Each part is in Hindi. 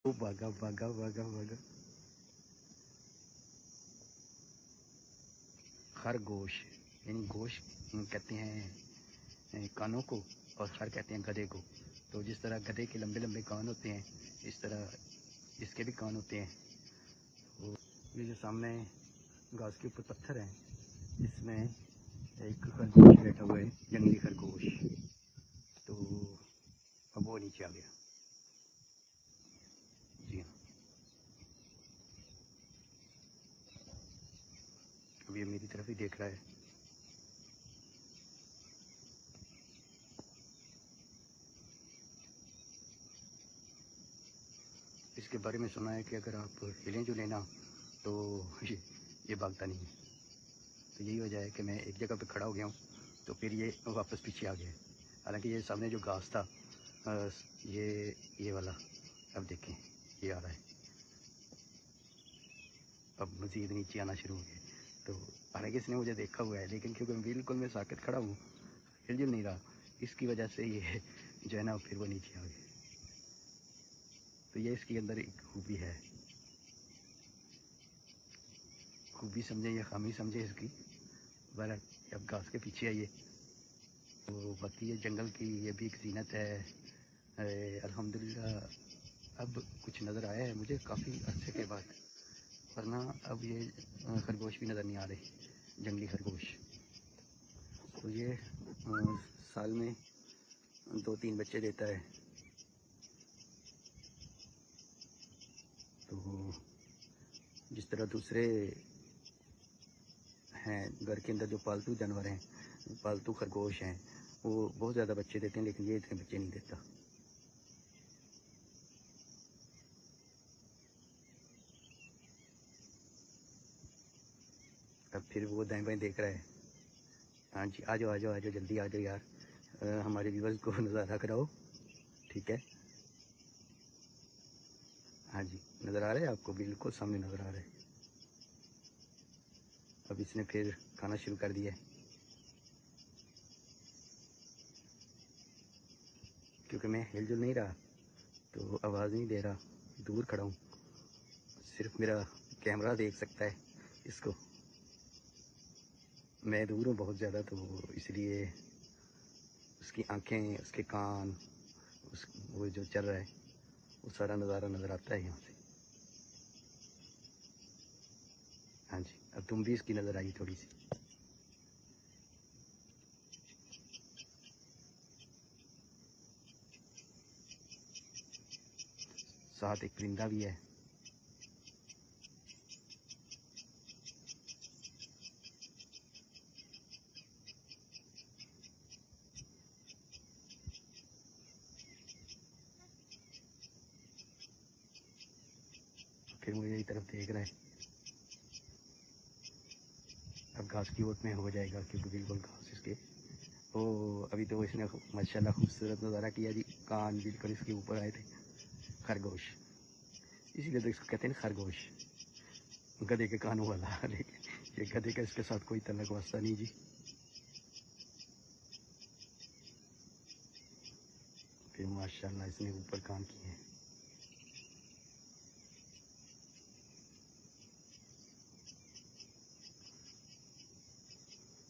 वो भागा भागा भागा भागा। खरगोश यानी गोश कहते हैं कानों को, और खर कहते हैं गधे को। तो जिस तरह गधे के लंबे लंबे कान होते हैं, इस तरह इसके भी कान होते हैं। तो ये जो सामने घास के ऊपर पत्थर हैं, इसमें एक खरगोश बैठा हुआ है, जंगली खरगोश। तो अब वो नीचे आ गया। जी हाँ, अब ये मेरी तरफ ही देख रहा है। इसके बारे में सुना है कि अगर आप हिलें जो लेना तो ये भागता नहीं है। तो यही वजह है कि मैं एक जगह पे खड़ा हो गया हूँ, तो फिर ये वापस पीछे आ गया। हालांकि ये सामने जो घास था, ये वाला, अब देखें ये आ रहा है। अब मज़ीद नीचे आना शुरू हो गया। तो हालांकि इसने मुझे देखा हुआ है, लेकिन क्योंकि बिल्कुल मैं साकित खड़ा हूँ, हिलजुल नहीं रहा, इसकी वजह से ये जो है ना फिर वो नीचे आ गया। तो ये इसके अंदर एक खूबी है, खूबी समझे या खामी समझे इसकी, बहरहाल अब घास के पीछे आइए। तो बाकी ये जंगल की ये भी एक ज़ीनत है। अल्हम्दुलिल्लाह अब कुछ नज़र आया है मुझे काफ़ी अरसे के बाद, वरना अब ये खरगोश भी नज़र नहीं आ रहे, जंगली खरगोश। तो ये साल में 2-3 बच्चे देता है। तो जिस तरह दूसरे हैं घर के अंदर जो पालतू जानवर हैं, पालतू खरगोश हैं, वो बहुत ज़्यादा बच्चे देते हैं, लेकिन ये इतने बच्चे नहीं देता। अब फिर वो दाएं बाएं देख रहा है। हाँ जी, आ जाओ आ जाओ आ जाओ, जल्दी आ जाओ यार, हमारे व्यूवर्स को नज़ारा कराओ, ठीक है। हाँ जी, नज़र आ रहा है आपको, बिल्कुल सामने नज़र आ रहा है। अब इसने फिर खाना शुरू कर दिया है, क्योंकि मैं हिलजुल नहीं रहा तो आवाज़ नहीं दे रहा, दूर खड़ा हूँ, सिर्फ मेरा कैमरा देख सकता है इसको। मैं दूर हूँ बहुत ज़्यादा, तो इसलिए उसकी आंखें, उसके कान, वो जो चल रहा है वो सारा नज़ारा नज़र आता है यहाँ से। हाँ जी, अब तुम भी इसकी नज़र आई थोड़ी सी। साथ एक परिंदा भी है। फिर मुझे यही तरफ देख रहा है। अब घास की ओट में हो जाएगा, क्योंकि बिल्कुल घास इसके, ओ अभी तो इसने माशाल्लाह खूबसूरत नज़ारा किया जी, कान बिल्कुल इसके ऊपर आए थे। खरगोश, इसीलिए तो इसको कहते हैं खरगोश, गधे के कानों वाला। लेकिन ये गधे का इसके साथ कोई तल्लक वास्ता नहीं जी। फिर माशाल्लाह इसने ऊपर कान किए हैं।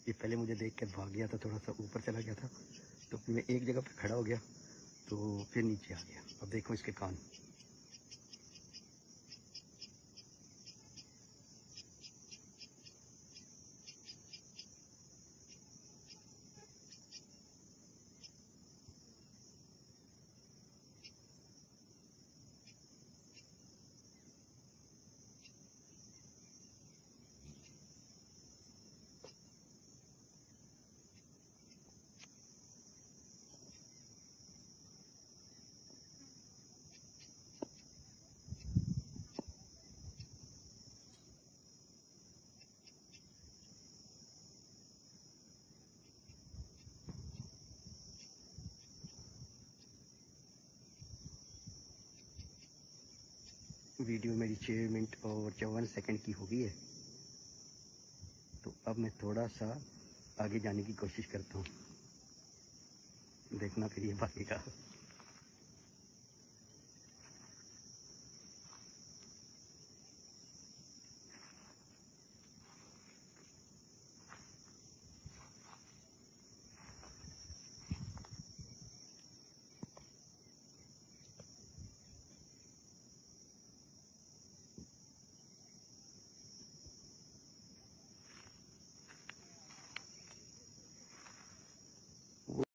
ये पहले मुझे देख कर भाग गया था, थोड़ा सा ऊपर चला गया था, तो फिर मैं एक जगह पे खड़ा हो गया, तो फिर नीचे आ गया। अब देखो इसके कान। वीडियो मेरी 6 मिनट और 54 सेकंड की हो गई है, तो अब मैं थोड़ा सा आगे जाने की कोशिश करता हूँ, देखना फिर ये भागेगा।